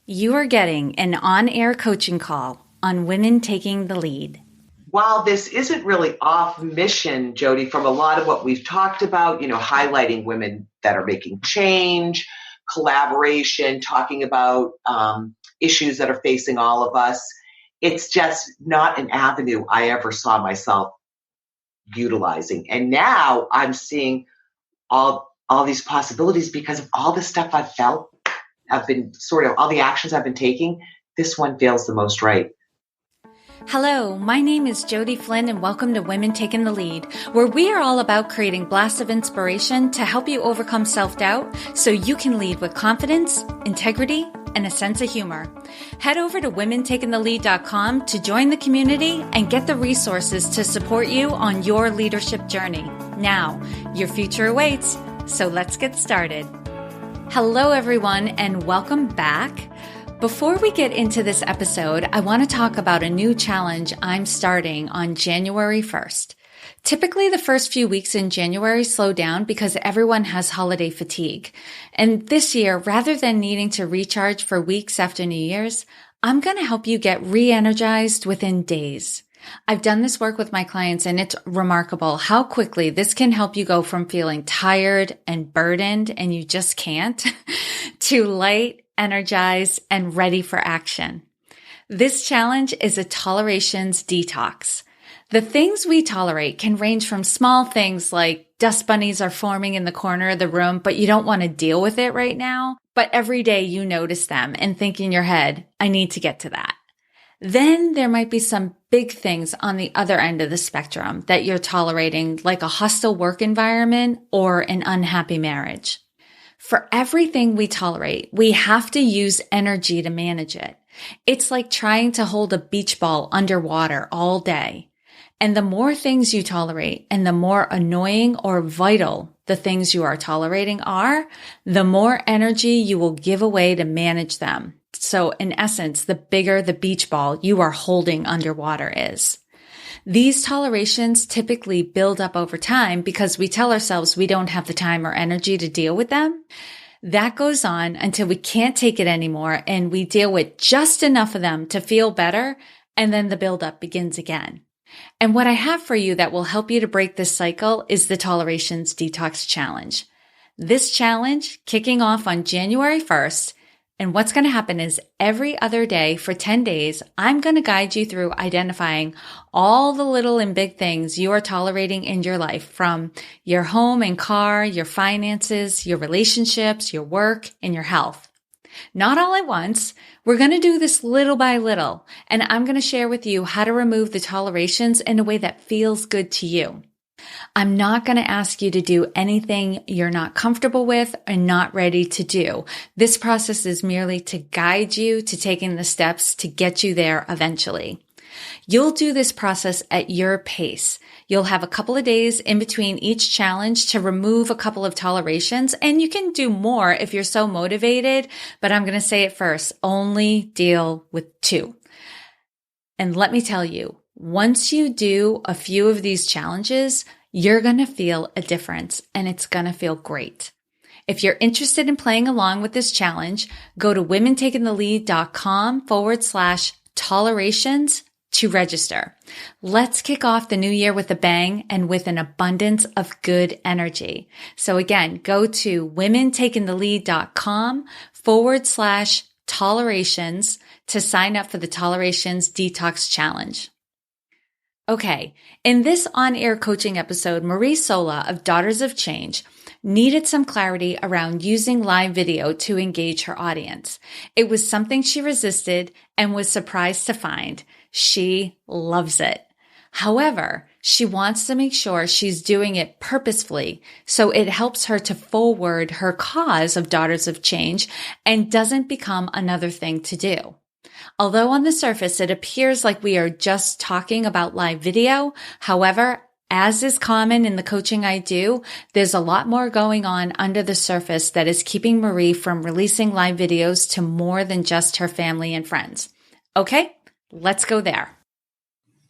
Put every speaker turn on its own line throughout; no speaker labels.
You are getting an on-air coaching call on women taking the lead.
While this isn't really off mission, Jody, from a lot of what we've talked about, highlighting women that are making change, collaboration, talking about issues that are facing all of us, it's just not an avenue I ever saw myself utilizing. And now I'm seeing all these possibilities because of all the stuff I've felt. I've been all the actions I've been taking. This one feels the most right.
Hello, my name is Jody Flynn and welcome to Women Taking the Lead, where we are all about creating blasts of inspiration to help you overcome self-doubt so you can lead with confidence, integrity, and a sense of humor. Head over to womentakingthelead.com to join the community and get the resources to support you on your leadership journey. Now, your future awaits, so let's get started. Hello, everyone, and welcome back. Before we get into this episode, I want to talk about a new challenge I'm starting on January 1st. Typically, the first few weeks in January slow down because everyone has holiday fatigue. And this year, rather than needing to recharge for weeks after New Year's, I'm going to help you get re-energized within days. I've done this work with my clients, and it's remarkable how quickly this can help you go from feeling tired and burdened and you just can't to light, energized, and ready for action. This challenge is a tolerations detox. The things we tolerate can range from small things like dust bunnies are forming in the corner of the room, but you don't want to deal with it right now. But every day you notice them and think in your head, I need to get to that. Then there might be some big things on the other end of the spectrum that you're tolerating, like a hostile work environment or an unhappy marriage. For everything we tolerate, we have to use energy to manage it. It's like trying to hold a beach ball underwater all day. And the more things you tolerate and the more annoying or vital the things you are tolerating are, the more energy you will give away to manage them. So in essence, the bigger the beach ball you are holding underwater is. These tolerations typically build up over time because we tell ourselves we don't have the time or energy to deal with them. That goes on until we can't take it anymore and we deal with just enough of them to feel better, and then the buildup begins again. And what I have for you that will help you to break this cycle is the Tolerations Detox Challenge. This challenge kicking off on January 1st. And what's going to happen is every other day for 10 days, I'm going to guide you through identifying all the little and big things you are tolerating in your life, from your home and car, your finances, your relationships, your work, and your health. Not all at once. We're going to do this little by little, and I'm going to share with you how to remove the tolerations in a way that feels good to you. I'm not going to ask you to do anything you're not comfortable with and not ready to do. This process is merely to guide you to taking the steps to get you there eventually. You'll do this process at your pace. You'll have a couple of days in between each challenge to remove a couple of tolerations, and you can do more if you're so motivated, but I'm going to say it first, only deal with 2. And let me tell you, once you do a few of these challenges, you're going to feel a difference and it's going to feel great. If you're interested in playing along with this challenge, go to womentakingthelead.com/tolerations to register. Let's kick off the new year with a bang and with an abundance of good energy. So again, go to womentakingthelead.com/tolerations to sign up for the Tolerations Detox Challenge. Okay, in this on-air coaching episode, Marie Sola of Daughters of Change needed some clarity around using live video to engage her audience. It was something she resisted and was surprised to find. She loves it. However, she wants to make sure she's doing it purposefully so it helps her to forward her cause of Daughters of Change and doesn't become another thing to do. Although on the surface, it appears like we are just talking about live video. However, as is common in the coaching I do, there's a lot more going on under the surface that is keeping Marie from releasing live videos to more than just her family and friends. Okay, let's go there.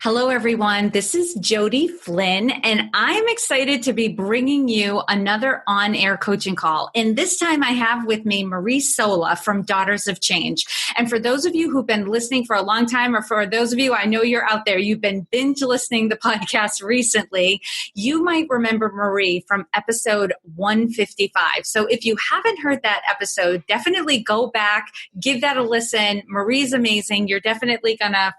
Hello, everyone. This is Jody Flynn, and I'm excited to be bringing you another on-air coaching call. And this time I have with me Marie Sola from Daughters of Change. And for those of you who've been listening for a long time, or for those of you I know you're out there, you've been binge listening to the podcast recently, you might remember Marie from episode 155. So if you haven't heard that episode, definitely go back, give that a listen. Marie's amazing. You're definitely going to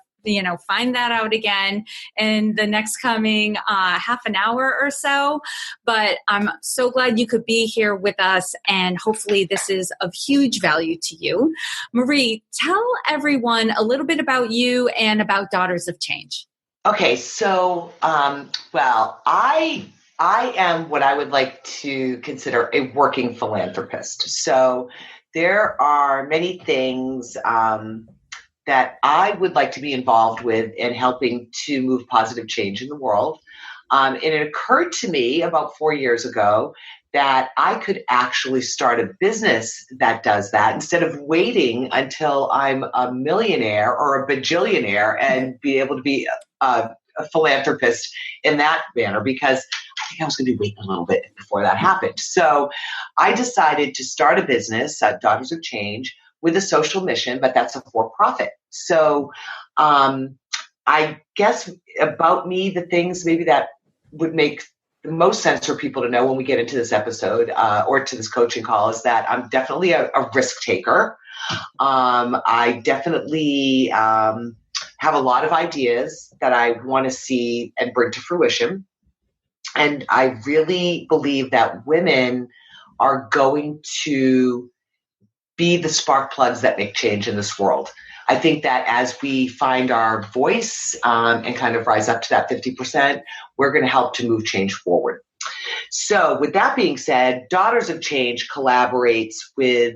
find that out again in the next coming half an hour or so. But I'm so glad you could be here with us, and hopefully this is of huge value to you. Marie, tell everyone a little bit about you and about Daughters of Change.
Okay, so, I am what I would like to consider a working philanthropist. So there are many things that I would like to be involved with in helping to move positive change in the world. And it occurred to me about 4 years ago that I could actually start a business that does that instead of waiting until I'm a millionaire or a bajillionaire and be able to be a philanthropist in that manner, because I think I was going to be waiting a little bit before that happened. So I decided to start a business, Daughters of Change, with a social mission, but that's a for-profit. So I guess about me, the things maybe that would make the most sense for people to know when we get into this episode or to this coaching call is that I'm definitely a risk taker. I definitely have a lot of ideas that I want to see and bring to fruition. And I really believe that women are going to be the spark plugs that make change in this world. I think that as we find our voice and kind of rise up to that 50%, we're going to help to move change forward. So with that being said, Daughters of Change collaborates with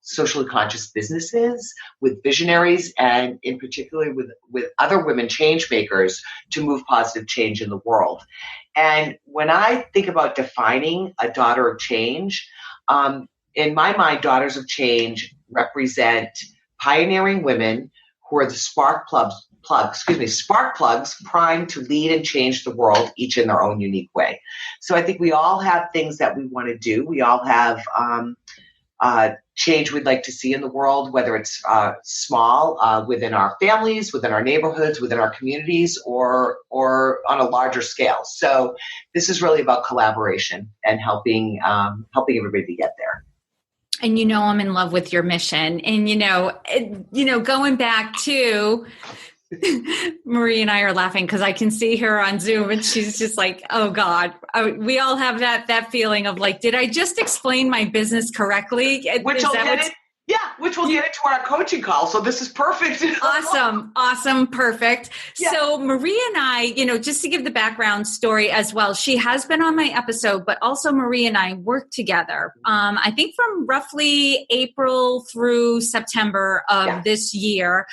socially conscious businesses, with visionaries, and in particular with other women change makers to move positive change in the world. And when I think about defining a daughter of change, in my mind, Daughters of Change represent pioneering women who are the spark plugs primed to lead and change the world, each in their own unique way. So I think we all have things that we want to do. We all have change we'd like to see in the world, whether it's small within our families, within our neighborhoods, within our communities, or on a larger scale. So this is really about collaboration and helping everybody to get there.
And I'm in love with your mission. And going back to Marie and I are laughing because I can see her on Zoom and she's just like, oh God, we all have that feeling of like, did I just explain my business correctly?
Which we'll get into our coaching call. So this is perfect.
Awesome. Perfect. Yeah. So Marie and I, just to give the background story as well, she has been on my episode, but also Marie and I work together. I think from roughly April through September of this year,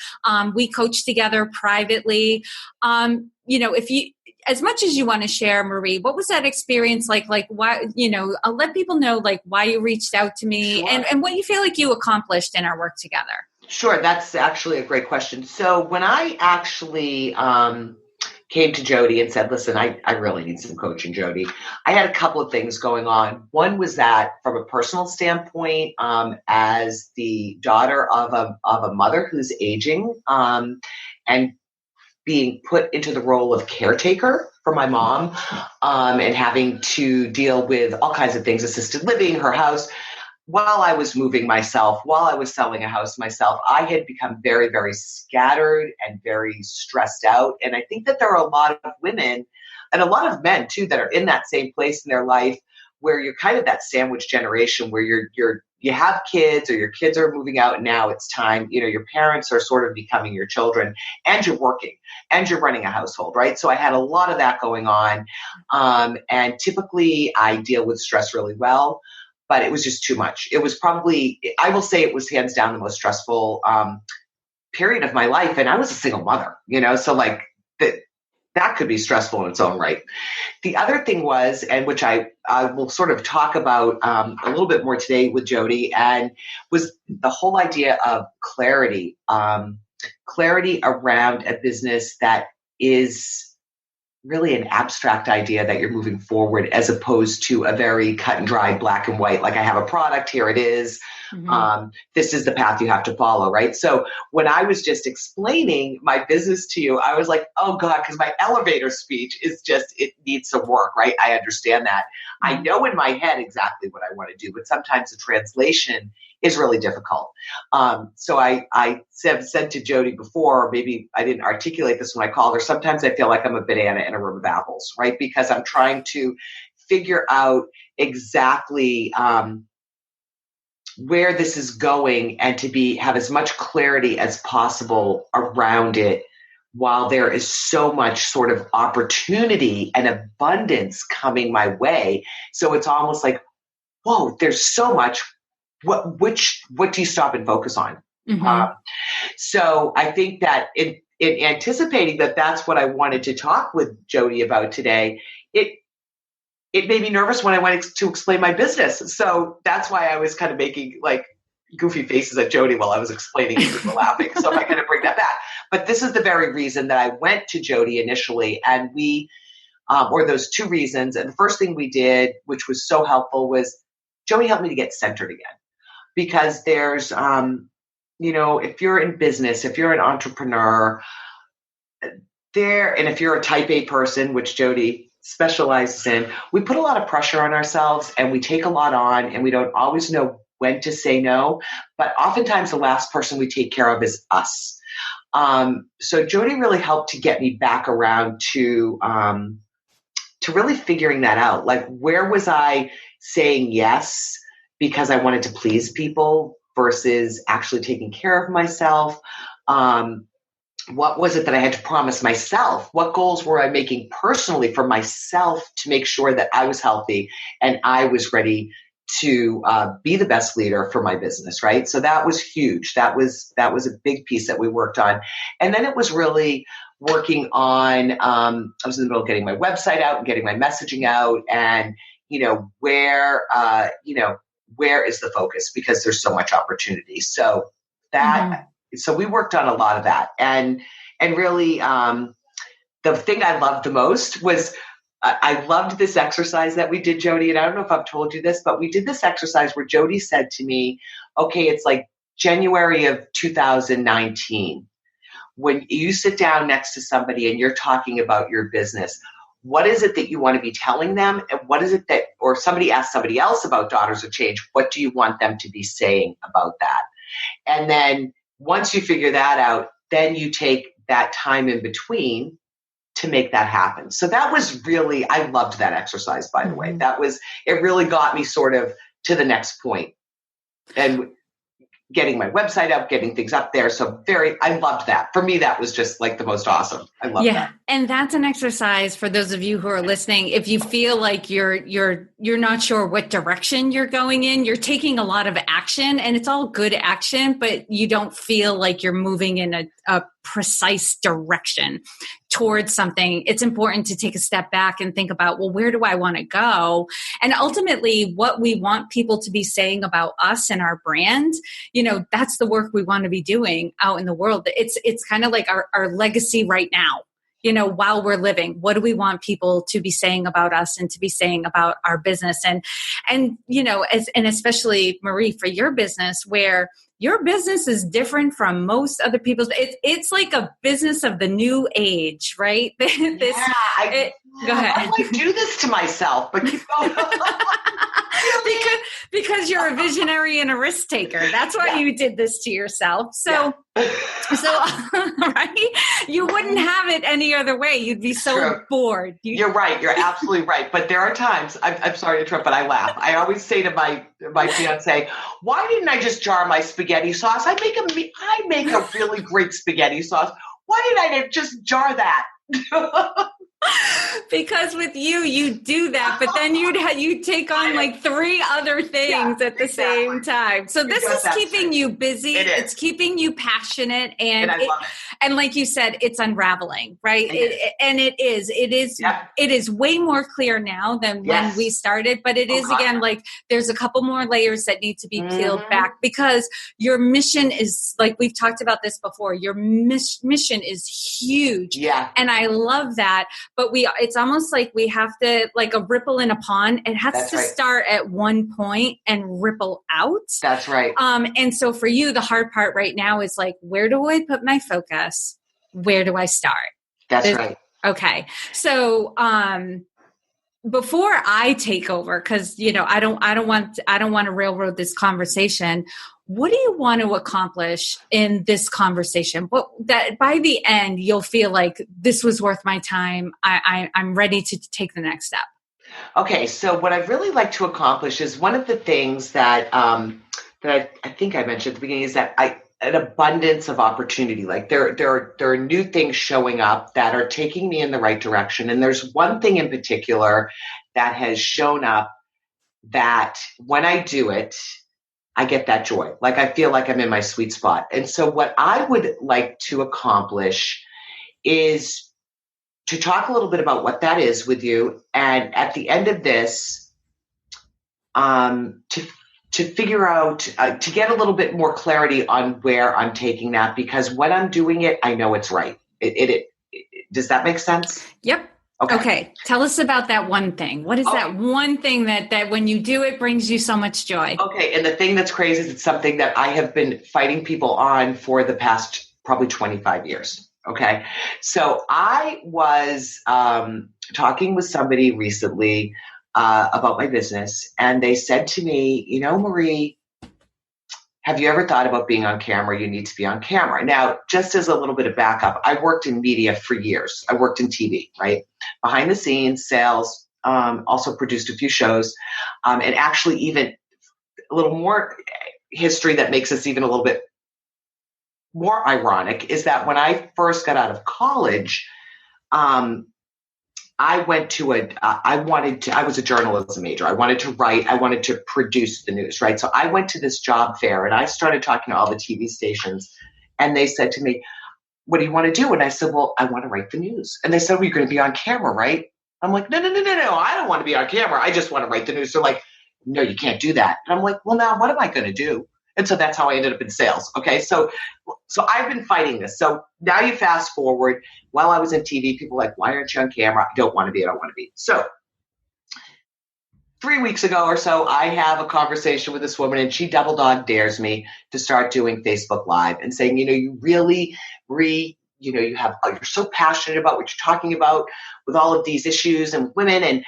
we coach together privately. If you, as much as you want to share, Marie, what was that experience like? Like, why, I'll let people know like why you reached out to me. Sure. and what you feel like you accomplished in our work together.
Sure. That's actually a great question. So when I actually came to Jody and said, listen, I really need some coaching, Jody, I had a couple of things going on. One was that from a personal standpoint, as the daughter of a mother who's aging and being put into the role of caretaker for my mom and having to deal with all kinds of things, assisted living, her house. While I was moving myself, while I was selling a house myself, I had become very, very scattered and very stressed out. And I think that there are a lot of women and a lot of men too that are in that same place in their life where you're kind of that sandwich generation where you have kids or your kids are moving out and now it's time, your parents are sort of becoming your children and you're working and you're running a household, right? So I had a lot of that going on. And typically I deal with stress really well, but it was just too much. It was probably, I will say it was hands down the most stressful period of my life. And I was a single mother, so like that could be stressful in its own right. The other thing was, and which I will sort of talk about a little bit more today with Jody, and was the whole idea of clarity, clarity around a business that is really an abstract idea that you're moving forward as opposed to a very cut and dry black and white. Like I have a product, here it is. This is the path you have to follow, right? So when I was just explaining my business to you, I was like, oh God, because my elevator speech is just, it needs some work, right? I understand that. I know in my head exactly what I want to do, but sometimes the translation is really difficult. So I said to Jody before, or maybe I didn't articulate this when I called her, sometimes I feel like I'm a banana in a room of apples, right? Because I'm trying to figure out exactly where this is going and to have as much clarity as possible around it while there is so much sort of opportunity and abundance coming my way. So it's almost like, whoa, there's so much. What do you stop and focus on? So I think that in anticipating that that's what I wanted to talk with Jody about today, it made me nervous when I went to explain my business. So that's why I was kind of making like goofy faces at Jody while I was explaining it. We were laughing. So I'm going to bring that back. But this is the very reason that I went to Jody initially. And or those two reasons. And the first thing we did, which was so helpful, was Jody helped me to get centered again. Because there's, if you're in business, if you're an entrepreneur and if you're a type A person, which Jody specializes in, we put a lot of pressure on ourselves and we take a lot on and we don't always know when to say no. But oftentimes the last person we take care of is us. So Jody really helped to get me back around to really figuring that out. Like, where was I saying yes because I wanted to please people versus actually taking care of myself? What was it that I had to promise myself? What goals were I making personally for myself to make sure that I was healthy and I was ready to be the best leader for my business, right? So that was huge. That was a big piece that we worked on. And then it was really working on, I was in the middle of getting my website out and getting my messaging out and, where is the focus? Because there's so much opportunity. So so we worked on a lot of that. And really, the thing I loved the most was I loved this exercise that we did, Jody. And I don't know if I've told you this, but we did this exercise where Jody said to me, okay, it's like January of 2019. When you sit down next to somebody and you're talking about your business, what is it that you want to be telling them? And what is it or somebody asks somebody else about Daughters of Change, what do you want them to be saying about that? And then once you figure that out, then you take that time in between to make that happen. So that was really, I loved that exercise, by the way. It really got me sort of to the next point. And getting my website up, getting things up there. So I loved that. For me, that was just like the most awesome. I love that.
And that's an exercise for those of you who are listening. If you feel like you're not sure what direction you're going in, you're taking a lot of action and it's all good action, but you don't feel like you're moving in a precise direction towards something. It's important to take a step back and think about, well, where do I want to go? And ultimately what we want people to be saying about us and our brand, that's the work we want to be doing out in the world. It's kind of like our legacy right now. While we're living, what do we want people to be saying about us and to be saying about our business? And especially Marie, for your business, where your business is different from most other people's. It's like a business of the new age, right? Go ahead.
I might do this to myself, but keep going.
because you're a visionary and a risk taker. That's why you did this to yourself. So right? You wouldn't have it any other way. You'd be so bored. You're
right. You're absolutely right. But there are times, I'm sorry to interrupt, but I laugh. I always say to my fiance, why didn't I just jar my spaghetti sauce? I make a really great spaghetti sauce. Why did I just jar that?
Because with you, you do that, but then you take on like three other things at the same time. So this is keeping you busy. It's keeping you passionate, and
I love it.
And like you said, it's unraveling, right? It is way more clear now than when we started, but it is again, like there's a couple more layers that need to be peeled back, because your mission is, like we've talked about this before, your mission is huge.
Yeah.
And I love that. But it's almost like we have to, like a ripple in a pond. It has to start at one point and ripple out.
That's right.
And so for you, the hard part right now is like, where do I put my focus? Where do I start?
That's right.
Okay. So, before I take over, because I don't want to railroad this conversation. What do you want to accomplish in this conversation? That by the end you'll feel like this was worth my time. I'm ready to take the next step.
Okay, so what I'd really like to accomplish is one of the things that I think I mentioned at the beginning is that an abundance of opportunity. Like there are new things showing up that are taking me in the right direction. And there's one thing in particular that has shown up that when I do it, I get that joy. Like I feel like I'm in my sweet spot. And so what I would like to accomplish is to talk a little bit about what that is with you. And at the end of this, to figure out, to get a little bit more clarity on where I'm taking that, because when I'm doing it, I know it's right. Does that make sense?
Yep. Okay. Tell us about that one thing. What is that one thing that when you do it brings you so much joy? Okay.
And the thing that's crazy is it's something that I have been fighting people on for the past probably 25 years. Okay. So I was talking with somebody recently about my business, and they said to me, Marie, have you ever thought about being on camera? You need to be on camera. Now, just as a little bit of backup, I worked in media for years. I worked in TV, right? Behind the scenes, sales, also produced a few shows, and actually even a little more history that makes this even a little bit more ironic is that when I first got out of college, I was a journalism major. I wanted to write. I wanted to produce the news, right? So I went to this job fair and I started talking to all the TV stations, and they said to me, what do you want to do? And I said, well, I want to write the news. And they said, well, you're going to be on camera, right? I'm like, no. I don't want to be on camera. I just want to write the news. They're like, no, you can't do that. And I'm like, well, now what am I going to do? And so that's how I ended up in sales. Okay. So I've been fighting this. So now you fast forward, while I was in TV, people were like, why aren't you on camera? I don't want to be. So 3 weeks ago or so, I have a conversation with this woman, and she double dog dares me to start doing Facebook Live and saying, you really, you're so passionate about what you're talking about with all of these issues and women, and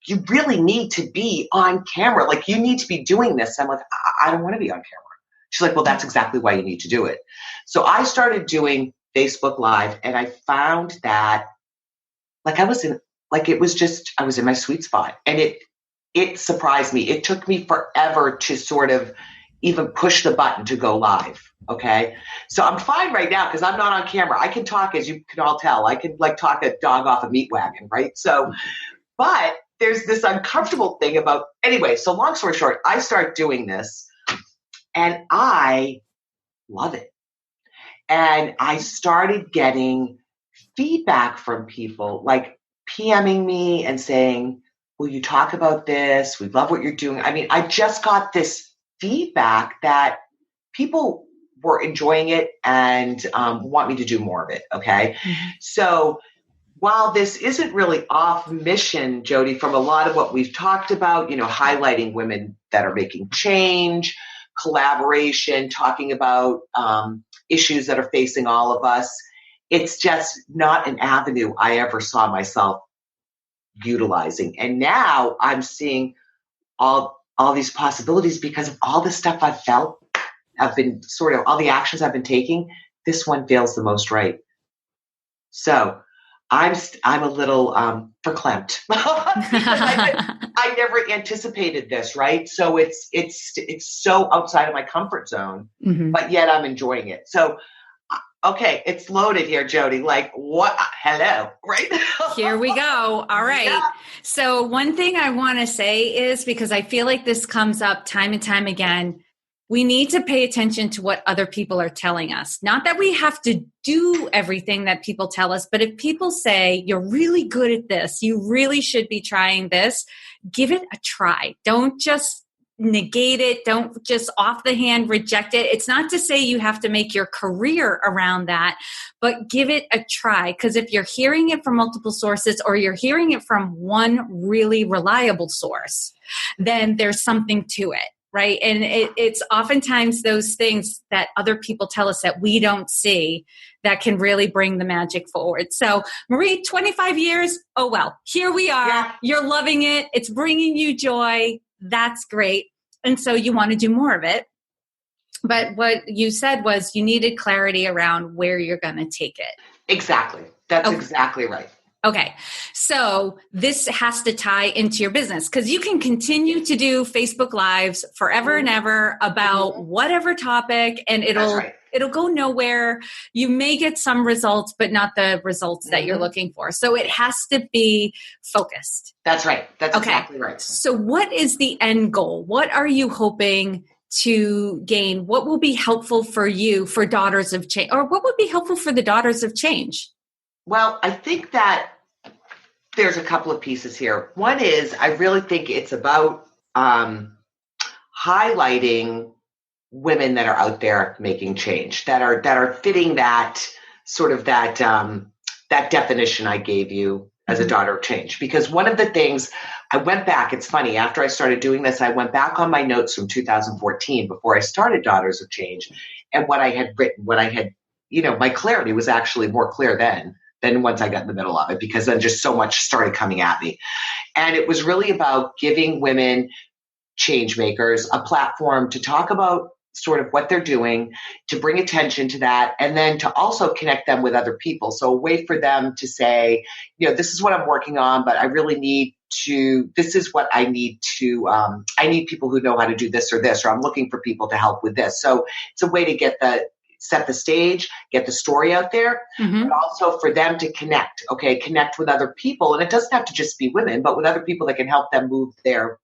you really need to be on camera. Like, you need to be doing this. I'm like, I don't want to be on camera. She's like, well, that's exactly why you need to do it. So I started doing Facebook Live, and I found that I was in my sweet spot, and it surprised me. It took me forever to sort of even push the button to go live. Okay. So I'm fine right now because I'm not on camera. I can talk, as you can all tell. I can talk a dog off a meat wagon, right? So, but there's this uncomfortable thing about, anyway, so long story short, I start doing this and I love it. And I started getting feedback from people, like PMing me and saying, will you talk about this? We love what you're doing. I mean, I just got this feedback that people were enjoying it and want me to do more of it. Okay. Mm-hmm. So while this isn't really off mission, Jody, from a lot of what we've talked about, highlighting women that are making change, collaboration, talking about issues that are facing all of us, it's just not an avenue I ever saw myself utilizing. And now I'm seeing all these possibilities because of all the stuff I've felt. I've been all the actions I've been taking. This one feels the most right. So I'm a little verklempt. I never anticipated this, right? So it's so outside of my comfort zone, mm-hmm. but yet I'm enjoying it. So Okay, it's loaded here, Jody. Like, what? Hello, right?
Here we go. All right.
Yeah.
So one thing I want to say is, because I feel like this comes up time and time again, we need to pay attention to what other people are telling us. Not that we have to do everything that people tell us, but if people say, you're really good at this, you really should be trying this, give it a try. Don't just negate it. Don't just off the hand reject it. It's not to say you have to make your career around that, but give it a try. Because if you're hearing it from multiple sources or you're hearing it from one really reliable source, then there's something to it. Right. And it's oftentimes those things that other people tell us that we don't see that can really bring the magic forward. So Marie, 25 years. Oh, well, here we are. Yeah. You're loving it. It's bringing you joy. That's great. And so you want to do more of it. But what you said was you needed clarity around where you're going to take it.
Exactly. That's exactly right.
Okay. So this has to tie into your business because you can continue to do Facebook Lives forever and ever about whatever topic, and it'll go nowhere. You may get some results, but not the results that you're looking for. So it has to be focused.
That's right. That's exactly right.
So what is the end goal? What are you hoping to gain? What will be helpful for you for Daughters of Change? Or what would be helpful for the Daughters of Change?
Well, I think that there's a couple of pieces here. One is I really think it's about highlighting women that are out there making change, that are fitting that sort of that definition I gave you as a daughter of change. Because one of the things I went back, it's funny, after I started doing this, I went back on my notes from 2014 before I started Daughters of Change, and what I had written, what I had, my clarity was actually more clear then once I got in the middle of it, because then just so much started coming at me. And it was really about giving women change makers a platform to talk about sort of what they're doing, to bring attention to that, and then to also connect them with other people. So a way for them to say, this is what I'm working on, but I really need to, this is what I need to, I need people who know how to do this, or I'm looking for people to help with this. So it's a way to set the stage, get the story out there, but also for them to connect with other people. And it doesn't have to just be women, but with other people that can help them move their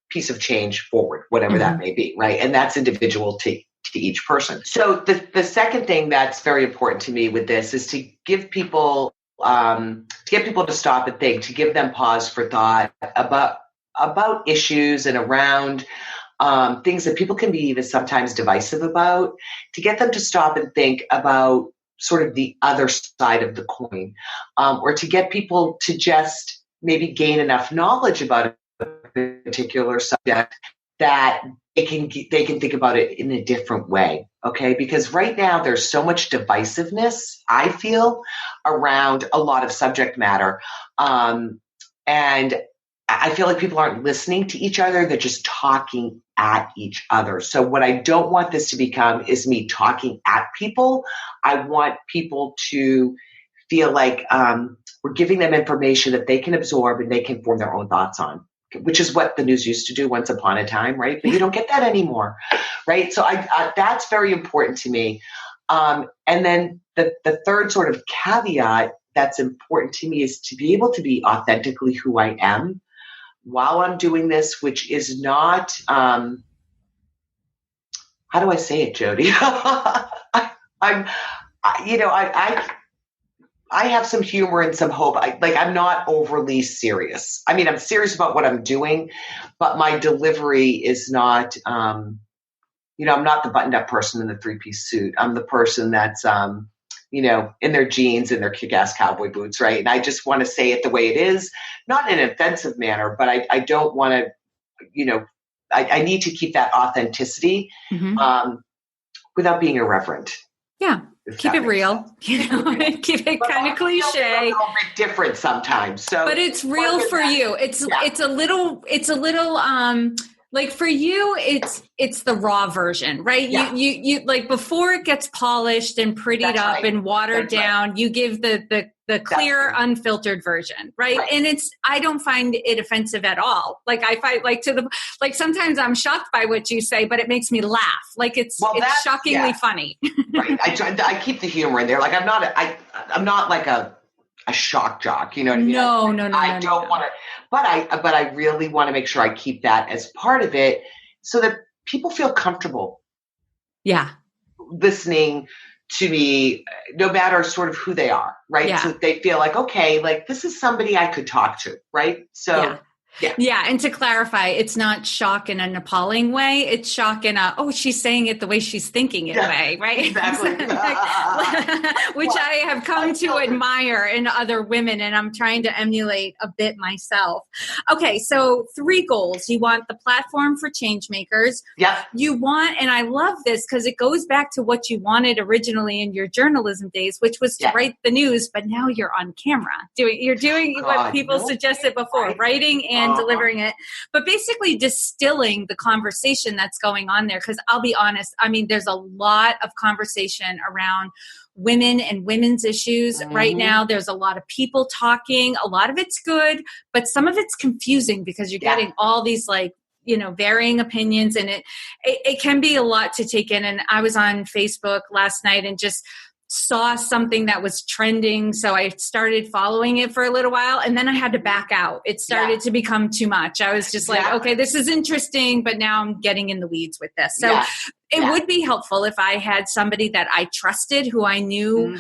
piece of change forward, whatever that may be, right? And that's individual to each person. So the second thing that's very important to me with this is to give people, to stop and think, to give them pause for thought about issues and around things that people can be even sometimes divisive about, to get them to stop and think about sort of the other side of the coin, or to get people to just maybe gain enough knowledge about a particular subject that they can think about it in a different way. Okay. Because right now there's so much divisiveness, I feel, around a lot of subject matter. And I feel like people aren't listening to each other. They're just talking at each other. So what I don't want this to become is me talking at people. I want people to feel like we're giving them information that they can absorb and they can form their own thoughts on, which is what the news used to do once upon a time, right? But you don't get that anymore, right? So I that's very important to me. And then the third sort of caveat that's important to me is to be able to be authentically who I am while I'm doing this, which is not, how do I say it, Jody? I have some humor and some hope. I'm not overly serious. I mean, I'm serious about what I'm doing, but my delivery is not, I'm not the buttoned up person in the 3-piece suit. I'm the person that's, in their jeans and their kick-ass cowboy boots, right? And I just want to say it the way it is, not in an offensive manner, but I don't want to, I need to keep that authenticity without being irreverent.
Yeah. Keep it real, keep it kind of cliche.
A little bit different sometimes. So,
but it's real for you. It's a little Like for you, it's the raw version, right?
Yeah.
You like before it gets polished and prettied
That's
up
right.
and watered
That's
down,
right.
you give the clear, unfiltered version, right?
Right.
And I don't find it offensive at all. Like I find like sometimes I'm shocked by what you say, but it makes me laugh. Like it's shockingly funny.
Right. I keep the humor in there. Like I'm not like a shock jock, you know what I mean?
No.
I don't want to, but I really want to make sure I keep that as part of it so that people feel comfortable.
Yeah.
Listening to me, no matter sort of who they are, right?
Yeah.
So they feel like, okay, like this is somebody I could talk to, right? So
yeah. And to clarify, it's not shock in an appalling way. It's shock in she's saying it the way she's thinking it way, right?
Exactly.
Which I have come to admire in other women, and I'm trying to emulate a bit myself. Okay, so 3 goals. You want the platform for change makers.
Yeah.
You want, and I love this because it goes back to what you wanted originally in your journalism days, which was to write the news, but now you're on camera. You're doing what people suggested before, writing and delivering it, but basically distilling the conversation that's going on there. Because I'll be honest, I mean, there's a lot of conversation around women and women's issues right now. There's a lot of people talking. A lot of it's good, but some of it's confusing because you're getting all these varying opinions, and it can be a lot to take in. And I was on Facebook last night and just saw something that was trending. So I started following it for a little while, and then I had to back out. It started to become too much. I was just like, okay, this is interesting, but now I'm getting in the weeds with this. So it would be helpful if I had somebody that I trusted, who I knew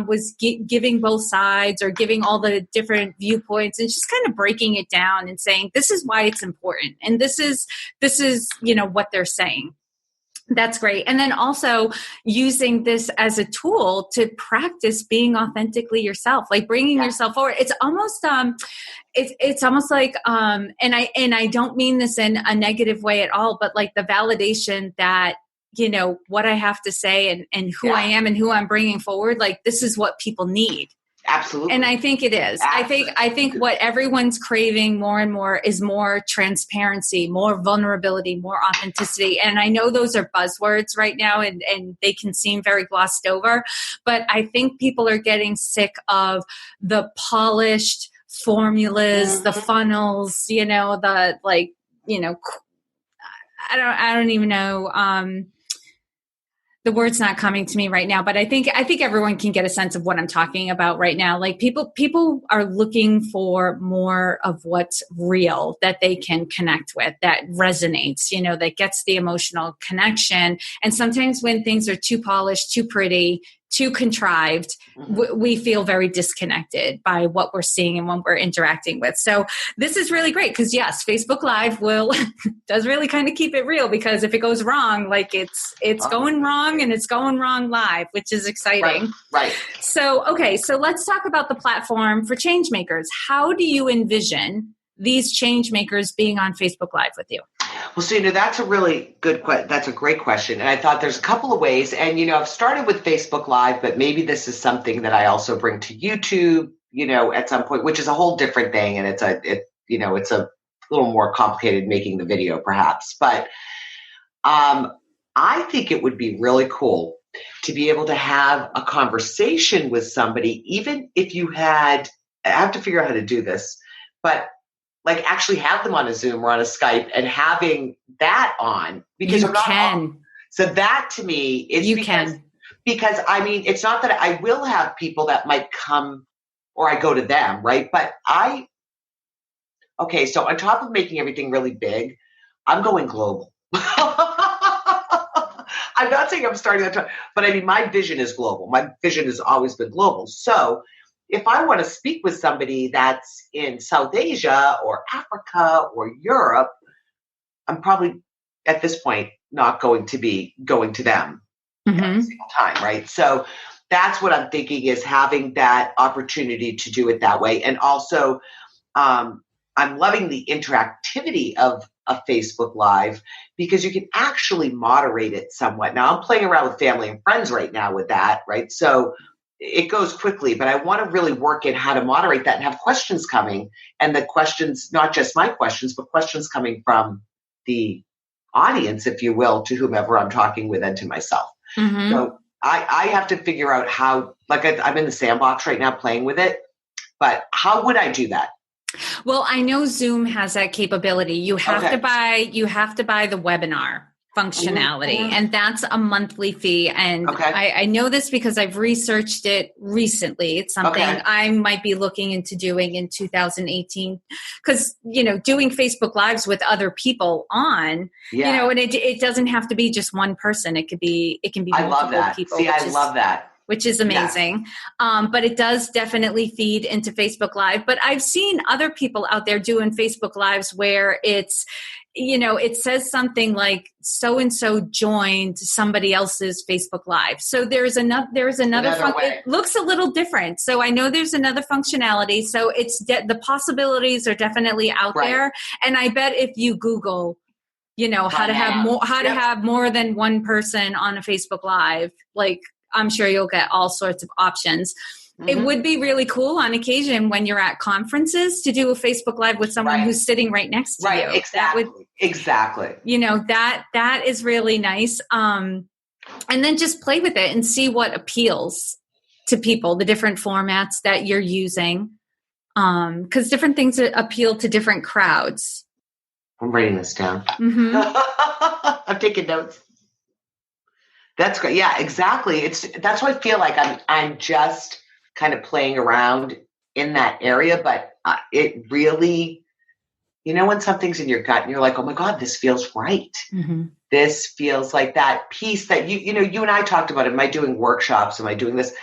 was giving both sides or giving all the different viewpoints, and just kind of breaking it down and saying, this is why it's important. And this is, what they're saying. That's great. And then also using this as a tool to practice being authentically yourself, like bringing yourself forward. It's almost, it's almost like, and I don't mean this in a negative way at all, but like the validation that, what I have to say and who I am and who I'm bringing forward, like this is what people need.
Absolutely.
And I think it is. Absolutely. I think what everyone's craving more and more is more transparency, more vulnerability, more authenticity. And I know those are buzzwords right now, and they can seem very glossed over, but I think people are getting sick of the polished formulas, the funnels, I don't even know. The word's not coming to me right now, but I think everyone can get a sense of what I'm talking about right now. Like people are looking for more of what's real, that they can connect with, that resonates, that gets the emotional connection. And sometimes when things are too polished, too pretty, too contrived, we feel very disconnected by what we're seeing and what we're interacting with. So this is really great because yes, Facebook Live does really kind of keep it real, because if it goes wrong, like it's going wrong, and it's going wrong live, which is exciting.
Right.
So, okay. So let's talk about the platform for change makers. How do you envision these change makers being on Facebook Live with you?
Well, so, that's a really good question. That's a great question. And I thought there's a couple of ways. And, I've started with Facebook Live, but maybe this is something that I also bring to YouTube, at some point, which is a whole different thing. And it's a little more complicated making the video perhaps. But I think it would be really cool to be able to have a conversation with somebody, even if I have to figure out how to do this, but like actually have them on a Zoom or on a Skype and having that on, because
you can.
So that to me is because I mean, it's not that I will have people that might come or I go to them, right? But so on top of making everything really big, I'm going global. I'm not saying I'm starting that time, but I mean, my vision is global. My vision has always been global. So if I want to speak with somebody that's in South Asia or Africa or Europe, I'm probably at this point not going to be going to them every single time, right? So that's what I'm thinking, is having that opportunity to do it that way. And also, I'm loving the interactivity of a Facebook Live, because you can actually moderate it somewhat. Now I'm playing around with family and friends right now with that, right? So it goes quickly, but I want to really work in how to moderate that and have questions coming, and the questions, not just my questions, but questions coming from the audience, if you will, to whomever I'm talking with and to myself.
Mm-hmm.
So I have to figure out how, like I'm in the sandbox right now playing with it, but how would I do that?
Well, I know Zoom has that capability. You have to buy the webinar functionality,
Mm-hmm.
and that's a monthly fee. And I know this because I've researched it recently. It's something I might be looking into doing in 2018 because, doing Facebook Lives with other people on, and it doesn't have to be just one person. It can be multiple people.
See, I love that.
Which is amazing. Yes. But it does definitely feed into Facebook Live. But I've seen other people out there doing Facebook Lives where it's, it says something like so-and-so joined somebody else's Facebook Live. So there's another it looks a little different. So I know there's another functionality. So it's the possibilities are definitely out there. And I bet if you Google, how to have more than one person on a Facebook Live, like, I'm sure you'll get all sorts of options. Mm-hmm. It would be really cool on occasion when you're at conferences to do a Facebook Live with someone who's sitting right next to you.
Exactly.
That is really nice. And then just play with it and see what appeals to people, the different formats that you're using. Because different things appeal to different crowds.
I'm writing this down.
Mm-hmm.
I'm taking notes. That's great. Yeah, exactly. That's why I feel like I'm just kind of playing around in that area, but it really, when something's in your gut and you're like, oh my God, this feels right.
Mm-hmm.
This feels like that piece that you and I talked about. Am I doing workshops? Am I doing this?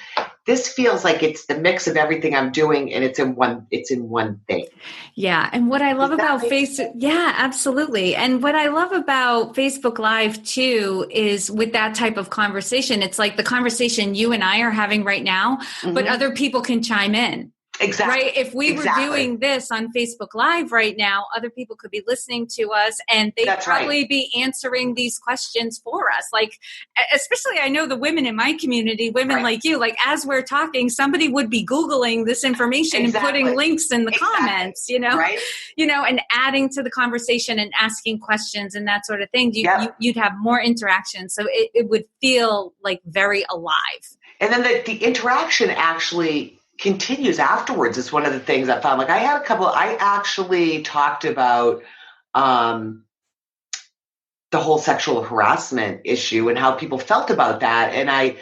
This feels like it's the mix of everything I'm doing, and it's in one thing.
Yeah. And what I love about Facebook, absolutely. And what I love about Facebook Live too, is with that type of conversation, it's like the conversation you and I are having right now, mm-hmm. but other people can chime in.
Exactly.
Right. If we were doing this on Facebook Live right now, other people could be listening to us and they'd probably be answering these questions for us. Like, especially I know the women in my community, women like you, like as we're talking, somebody would be Googling this information and putting links in the comments, and adding to the conversation and asking questions and that sort of thing. You'd have more interaction. So it would feel like very alive.
And then the interaction actually continues afterwards is one of the things I found. Like I actually talked about the whole sexual harassment issue and how people felt about that. And I,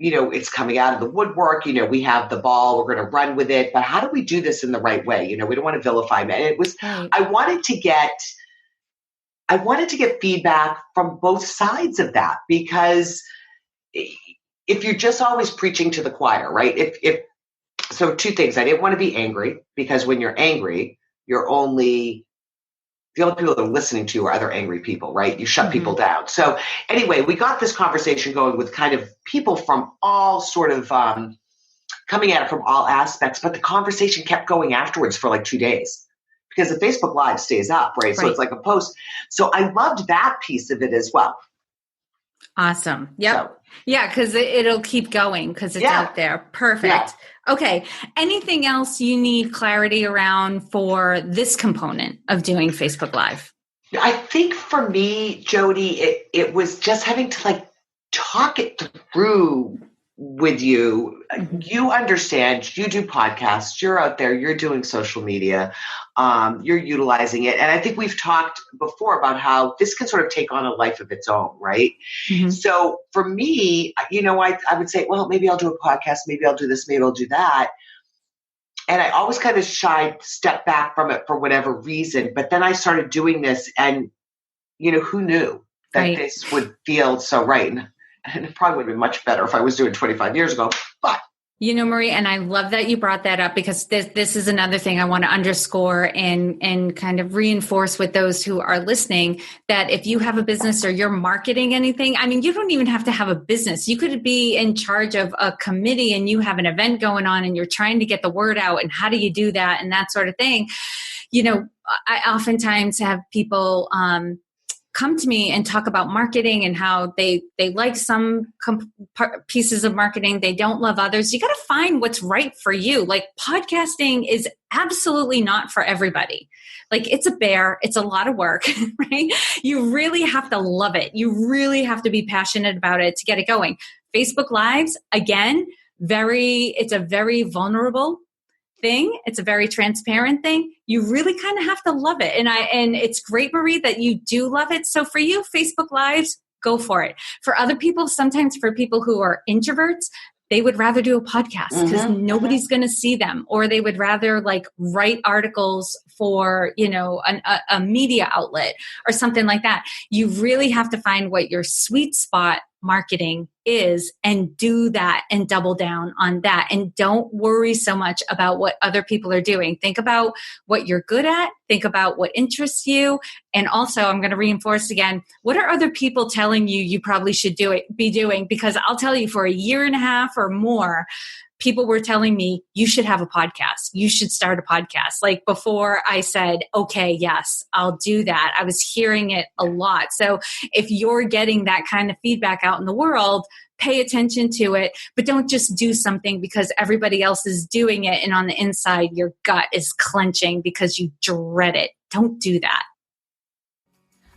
it's coming out of the woodwork, we have the ball, we're going to run with it, but how do we do this in the right way? We don't want to vilify men. It was, I wanted to get feedback from both sides of that, because if you're just always preaching to the choir, right? So two things. I didn't want to be angry, because when you're angry, the only people that are listening to you are other angry people, right? You shut mm-hmm. people down. So anyway, we got this conversation going with kind of people from all sort of coming at it from all aspects, but the conversation kept going afterwards for like 2 days, because the Facebook Live stays up, right? So it's like a post. So I loved that piece of it as well.
Awesome. Yep. So, because it'll keep going because it's out there. Perfect. Yeah. Okay. Anything else you need clarity around for this component of doing Facebook Live?
I think for me, Jody, it was just having to talk it through with you. Mm-hmm. You understand, you do podcasts, you're out there, you're doing social media, you're utilizing it. And I think we've talked before about how this can sort of take on a life of its own, right? Mm-hmm. So for me, I would say, well, maybe I'll do a podcast, maybe I'll do this, maybe I'll do that. And I always kind of step back from it for whatever reason. But then I started doing this, and, who knew that this would feel so right? And it probably would have been much better if I was doing 25 years ago. But
Marie, and I love that you brought that up, because this is another thing I want to underscore and kind of reinforce with those who are listening, that if you have a business or you're marketing anything, I mean, you don't even have to have a business. You could be in charge of a committee and you have an event going on and you're trying to get the word out, and how do you do that and that sort of thing. I oftentimes have people come to me and talk about marketing and how they like some pieces of marketing, they don't love others. You got to find what's right for you. Like podcasting is absolutely not for everybody. Like it's a bear. It's a lot of work, right? You really have to love it. You really have to be passionate about it to get it going. Facebook Lives, again, it's a very vulnerable thing. It's a very transparent thing. You really kind of have to love it. And it's great, Marie, that you do love it. So for you, Facebook Lives, go for it. For other people, sometimes for people who are introverts, they would rather do a podcast because nobody's going to see them, or they would rather like write articles for, a media outlet or something like that. You really have to find what your sweet spot marketing is and do that and double down on that. And don't worry so much about what other people are doing. Think about what you're good at. Think about what interests you. And also, I'm going to reinforce again, what are other people telling you probably should be doing? Because I'll tell you, for a year and a half or more, people were telling me, you should have a podcast. You should start a podcast. Like before I said, okay, yes, I'll do that. I was hearing it a lot. So if you're getting that kind of feedback out in the world, pay attention to it, but don't just do something because everybody else is doing it. And on the inside, your gut is clenching because you dread it. Don't do that.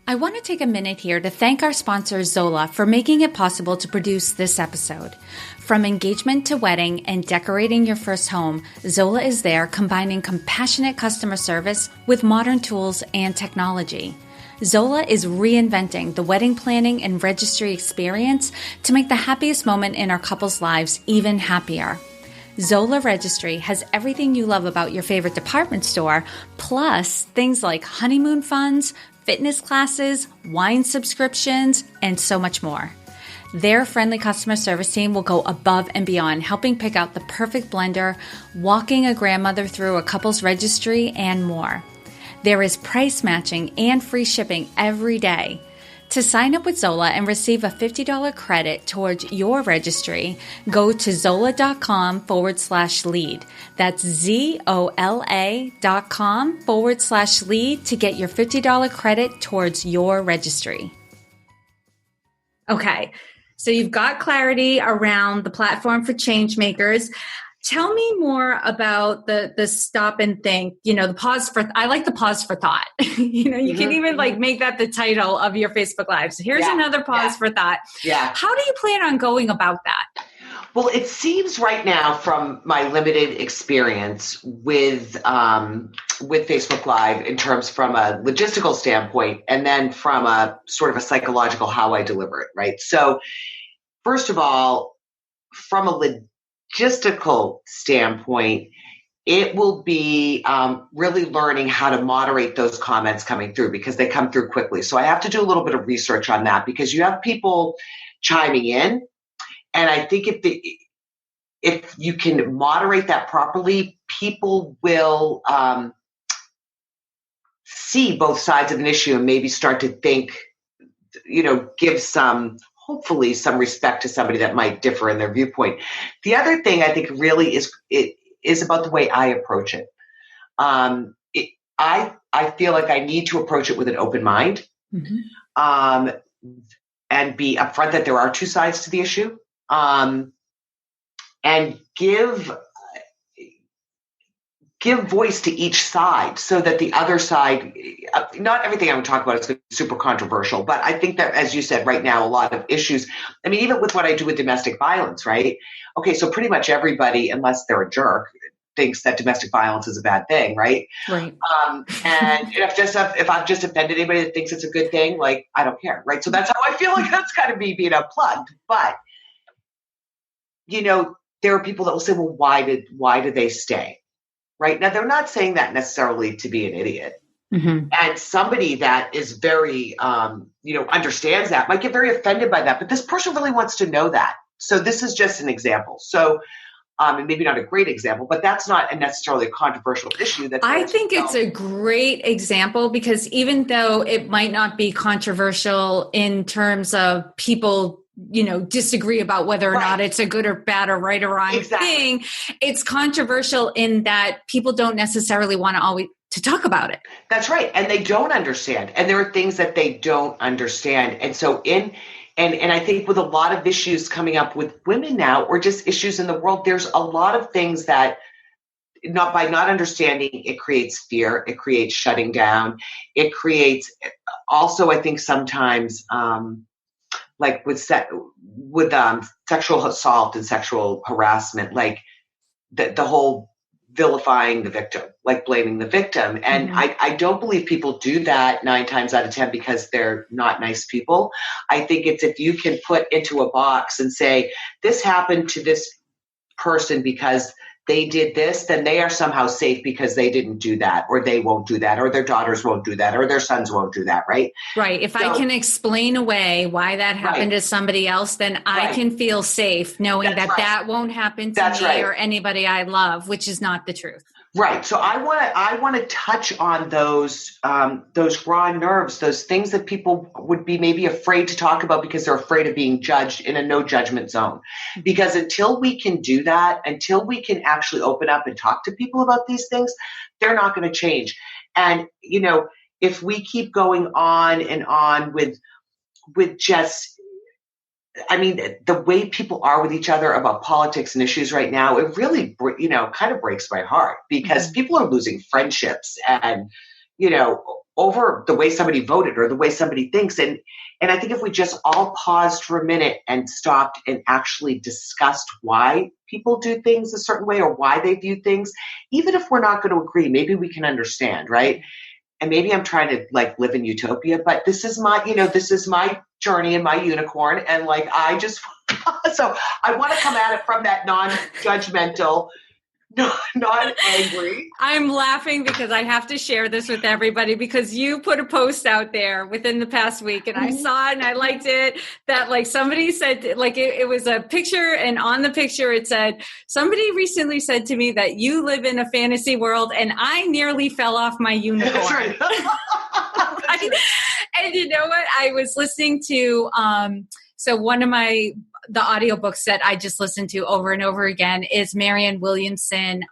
I want to take a minute here to thank our sponsor, Sola, for making it possible to produce this episode. From engagement to wedding and decorating your first home, Sola is there combining compassionate customer service with modern tools and technology. Sola is reinventing the wedding planning and registry experience to make the happiest moment in our couples' lives even happier. Sola Registry has everything you love about your favorite department store, plus things like honeymoon funds, fitness classes, wine subscriptions, and so much more. Their friendly customer service team will go above and beyond, helping pick out the perfect blender, walking a grandmother through a couple's registry, and more. There is price matching and free shipping every day. To sign up with Sola and receive a $50 credit towards your registry, go to zola.com/lead. That's ZOLA.com/lead to get your $50 credit towards your registry. Okay, so you've got clarity around the platform for change makers. Tell me more about the stop and think, the pause for, I like the pause for thought. You can even like make that the title of your Facebook Live. So here's another pause for thought.
Yeah.
How do you plan on going about that?
Well, it seems right now from my limited experience with Facebook Live in terms from a logistical standpoint, and then from a sort of a psychological how I deliver it, right? So first of all, from a logistical standpoint, it will be really learning how to moderate those comments coming through because they come through quickly. So I have to do a little bit of research on that because you have people chiming in. And I think if you can moderate that properly, people will see both sides of an issue and maybe start to think, give hopefully some respect to somebody that might differ in their viewpoint. The other thing I think really is about the way I approach it. I feel like I need to approach it with an open mind, and be upfront that there are two sides to the issue, and give voice to each side so that the other side, not everything I'm talking about is super controversial, but I think that, as you said, right now, a lot of issues, I mean, even with what I do with domestic violence, right? Okay, so pretty much everybody, unless they're a jerk, thinks that domestic violence is a bad thing, right?
Right.
And if I've just offended anybody that thinks it's a good thing, like, I don't care, right? So that's how I feel like that's kind of me being unplugged. But, there are people that will say, well, why did they stay? Right now, they're not saying that necessarily to be an idiot. And somebody that is very, understands that might get very offended by that. But this person really wants to know that. So this is just an example. So, and maybe not a great example, but that's not necessarily a controversial issue.
I think it's a great example because even though it might not be controversial in terms of people disagree about whether or not it's a good or bad or right or wrong thing. It's controversial in that people don't necessarily want to always to talk about it.
That's right. And they don't understand. And there are things that they don't understand. And so and I think with a lot of issues coming up with women now, or just issues in the world, there's a lot of things that by not understanding, it creates fear, it creates shutting down, it creates also, I think sometimes like with sexual assault and sexual harassment, like the whole vilifying the victim, like blaming the victim. And I don't believe people do that 9 times out of 10 because they're not nice people. I think it's if you can put into a box and say, this happened to this person because they did this, then they are somehow safe because they didn't do that, or they won't do that, or their daughters won't do that, or their sons won't do that, right?
Right. If I can explain away why that happened to somebody else, then I can feel safe knowing that won't happen to me or anybody I love, which is not the truth.
Right. So I want to touch on those raw nerves, those things that people would be maybe afraid to talk about because they're afraid of being judged in a no judgment zone. Because until we can do that, until we can actually open up and talk to people about these things, they're not going to change. And, if we keep going on and on with just, the way people are with each other about politics and issues right now, it really, kind of breaks my heart because people are losing friendships and, over the way somebody voted or the way somebody thinks. And I think if we just all paused for a minute and stopped and actually discussed why people do things a certain way or why they view things, even if we're not going to agree, maybe we can understand, right? And maybe I'm trying to live in utopia, but this is my journey and my unicorn. And so I want to come at it from that non-judgmental, not angry.
I'm laughing because I have to share this with everybody because you put a post out there within the past week and I saw it and I liked it that somebody said it was a picture and on the picture it said, somebody recently said to me that you live in a fantasy world and I nearly fell off my unicorn.
That's right.
And you know what? I was listening to, so one of the audiobooks that I just listened to over and over again is Marianne Williamson.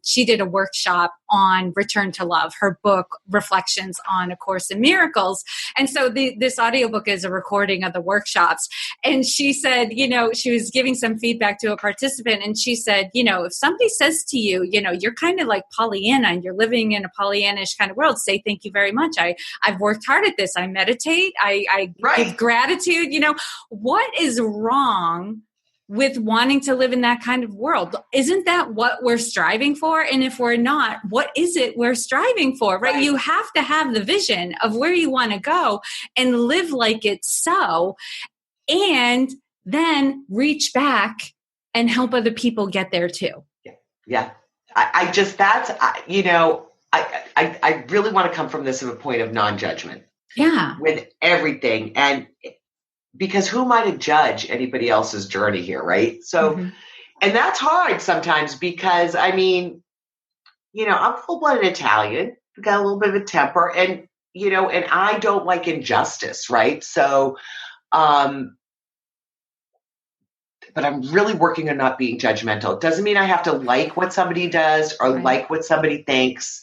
She did a workshop on Return to Love, her book, Reflections on A Course in Miracles. And so this audiobook is a recording of the workshops. And she said, she was giving some feedback to a participant. And she said, if somebody says to you, you're kind of like Pollyanna and you're living in a Pollyannish kind of world, say, thank you very much. I've worked hard at this. I meditate. I give gratitude. What is wrong with wanting to live in that kind of world? Isn't that what we're striving for? And if we're not, what is it we're striving for, right? You have to have the vision of where you want to go and live like it's so, and then reach back and help other people get there too.
Yeah. I really want to come from this of a point of non-judgment.
Yeah.
With everything. And because who am I to judge anybody else's journey here, right? So, and that's hard sometimes because, I'm full-blooded Italian, got a little bit of a temper, and, and I don't like injustice, right? So, but I'm really working on not being judgmental. It doesn't mean I have to like what somebody does or like what somebody thinks.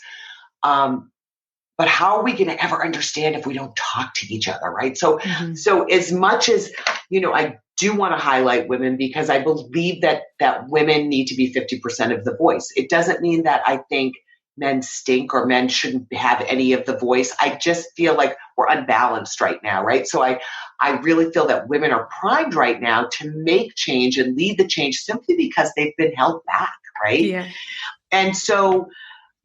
But how are we going to ever understand if we don't talk to each other, right? So, so as much as, I do want to highlight women because I believe that women need to be 50% of the voice. It doesn't mean that I think men stink or men shouldn't have any of the voice. I just feel like we're unbalanced right now, right? So I really feel that women are primed right now to make change and lead the change simply because they've been held back, right? Yeah. And so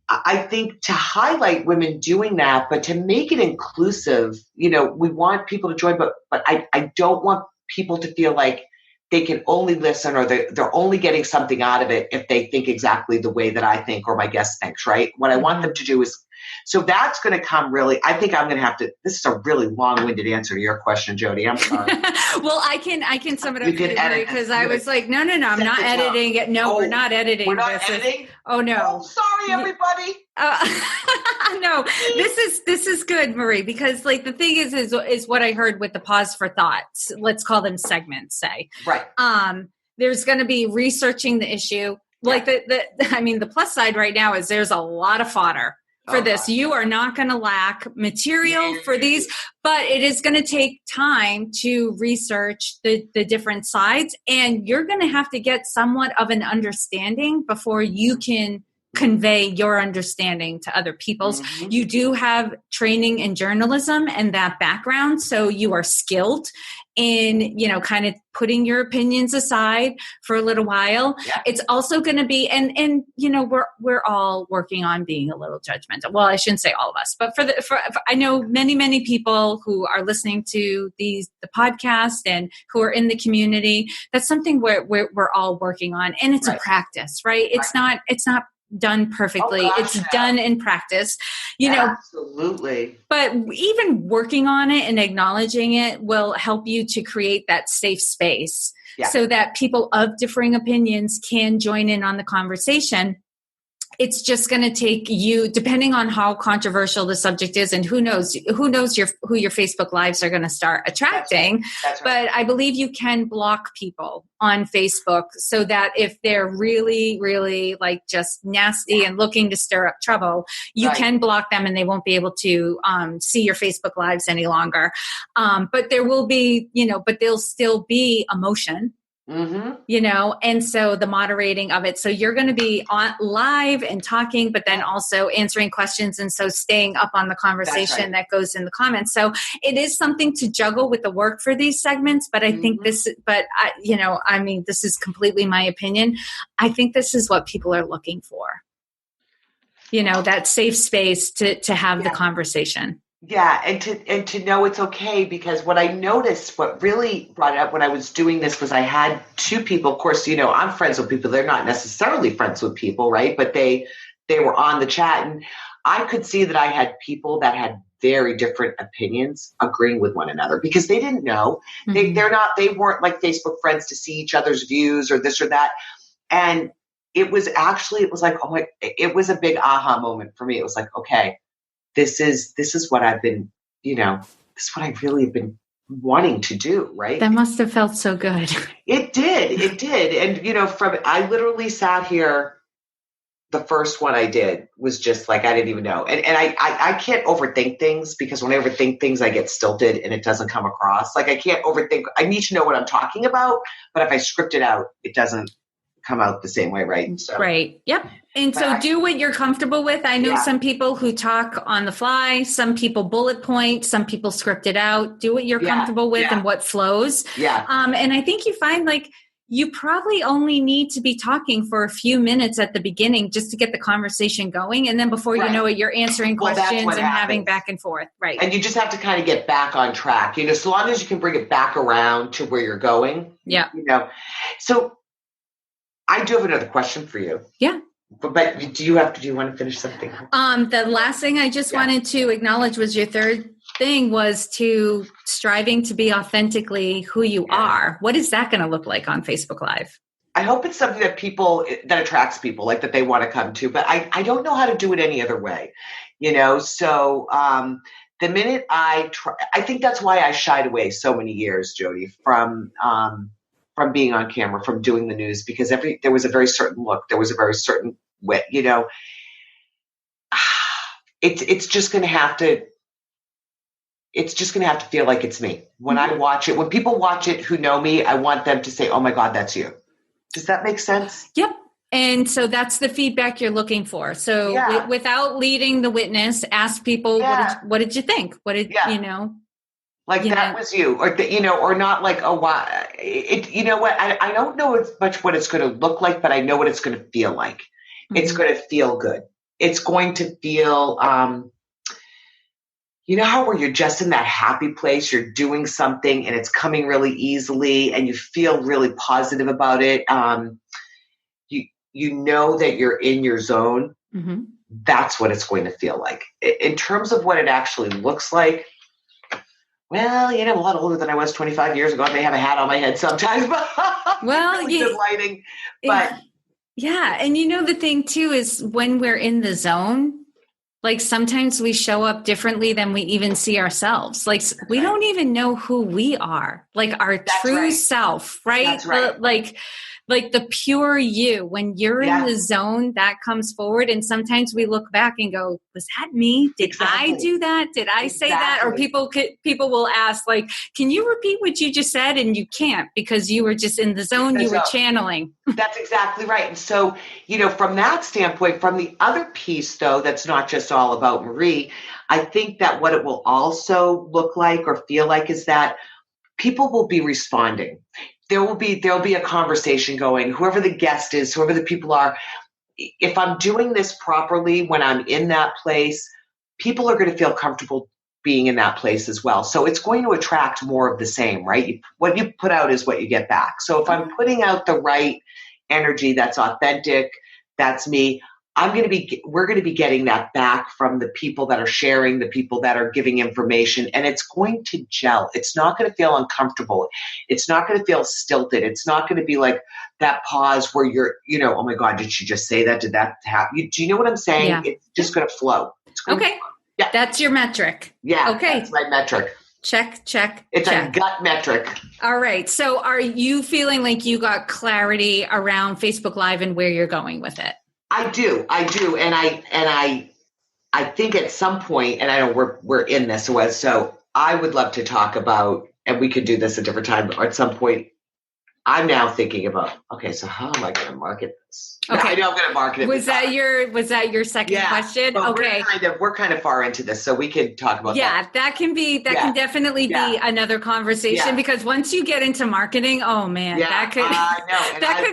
I think to highlight women doing that, but to make it inclusive, we want people to join, but I don't want people to feel like they can only listen or they're only getting something out of it if they think exactly the way that I think or my guest thinks, right? What I want them to do is, so that's going to come really, I think I'm going to have to, this is a really long-winded answer to your question, Jody. I'm sorry.
Well, I can sum it up because I was like, no, I'm not editing it. No, we're not editing.
We're not editing?
Oh, no.
Oh, sorry, everybody.
No, this is good, Marie, because the thing is what I heard with the pause for thoughts. Let's call them segments, say.
Right.
There's going to be researching the issue. The plus side right now is there's a lot of fodder. for this. You are not going to lack material for these, but it is going to take time to research the different sides, and you're going to have to get somewhat of an understanding before you can convey your understanding to other people's. You do have training in journalism and that background, so you are skilled in, kind of putting your opinions aside for a little while. It's also going to be, and we're all working on being a little judgmental. Well, I shouldn't say all of us, but for I know many people who are listening to the podcast and who are in the community. That's something we're all working on, and it's a practice, right? It's not done perfectly. It's done in practice,
Absolutely.
But even working on it and acknowledging it will help you to create that safe space so that people of differing opinions can join in on the conversation. It's just going to take you, depending on how controversial the subject is, and who knows who your Facebook Lives are going to start attracting. That's right. But I believe you can block people on Facebook so that if they're really, really like just nasty and looking to stir up trouble, you can block them and they won't be able to see your Facebook Lives any longer. But there will be, but there'll still be emotion. And so the moderating of it. So you're going to be on live and talking, but then also answering questions. And so staying up on the conversation that goes in the comments. So it is something to juggle with the work for these segments. But I think this is completely my opinion. I think this is what people are looking for. That safe space to have the conversation.
Yeah, and to know it's okay, because what I noticed, what really brought it up when I was doing this was I had two people. Of course, I'm friends with people. They're not necessarily friends with people, right? But they were on the chat, and I could see that I had people that had very different opinions agreeing with one another because they didn't know. They weren't like Facebook friends to see each other's views or this or that. And it was like, it was a big aha moment for me. It was like, okay, this is what I've been, this is what I really have been wanting to do, right?
That must have felt so good.
It did. And, I literally sat here, the first one I did was just like, I didn't even know. And I can't overthink things, because when I overthink things, I get stilted and it doesn't come across. Like, I can't overthink. I need to know what I'm talking about, but if I script it out, it doesn't come out the same way, right? So,
right. Yep. And so do what you're comfortable with. I know some people who talk on the fly, some people bullet point, some people script it out. Do what you're comfortable with and what flows.
Yeah.
And I think you find you probably only need to be talking for a few minutes at the beginning just to get the conversation going. And then before you know it, you're answering questions and having back and forth. Right.
And you just have to kind of get back on track, so long as you can bring it back around to where you're going.
Yeah.
So I do have another question for you.
Yeah.
But do you want to finish something?
The last thing I just wanted to acknowledge was your third thing was to striving to be authentically who you are. What is that going to look like on Facebook Live?
I hope it's something that attracts people, like that they want to come to, but I don't know how to do it any other way, So the minute I think that's why I shied away so many years, Jody, from being on camera, from doing the news, because there was a very certain look, there was a very certain way, it's just going to have to feel like it's me. When I watch it, when people watch it who know me, I want them to say, oh my God, that's you. Does that make sense?
Yep. And so that's the feedback you're looking for. So without leading the witness, ask people, what did you think? What did,
Like that was you, or or not like, oh, wow. What? I don't know as much what it's going to look like, but I know what it's going to feel like. Mm-hmm. It's going to feel good. It's going to feel, how where you're just in that happy place, you're doing something and it's coming really easily and you feel really positive about it. You know that you're in your zone. Mm-hmm. That's what it's going to feel like. In terms of what it actually looks like, well, a lot older than I was 25 years ago. I may have a hat on my head sometimes, but really good lighting. But
and the thing too is when we're in the zone, like sometimes we show up differently than we even see ourselves. Like we don't even know who we are, like our true self, right? That's right. Like like the pure you. When you're in the zone, that comes forward. And sometimes we look back and go, was that me? Did I do that? Did I say that? Or people will ask, like, can you repeat what you just said? And you can't, because you were just in the zone, you were channeling.
That's exactly right. And so, from that standpoint, from the other piece, though, that's not just all about Marie, I think that what it will also look like or feel like is that people will be responding. There'll be a conversation going, whoever the guest is, whoever the people are. If I'm doing this properly, when I'm in that place, people are going to feel comfortable being in that place as well. So it's going to attract more of the same, right? What you put out is what you get back. So if I'm putting out the right energy that's authentic, that's me, we're going to be getting that back from the people that are sharing, the people that are giving information, and it's going to gel. It's not going to feel uncomfortable. It's not going to feel stilted. It's not going to be like that pause where you're, oh my God, did she just say that? Did that happen? Do you know what I'm saying? Yeah. It's just going to flow.
Okay. Yeah. That's your metric.
Yeah.
Okay.
That's my metric.
Check.
It's a gut metric.
All right. So are you feeling like you got clarity around Facebook Live and where you're going with it?
I do. And I think at some point, and I know we're in this, so I would love to talk about, and we could do this a different time, or at some point, I'm now thinking about, okay, so how am I going to market this? Okay. I know I'm going to market it.
Was that your second question? Okay.
We're kind of far into this, so we could talk about that.
Yeah, that can definitely be another conversation, because once you get into marketing, oh man, that could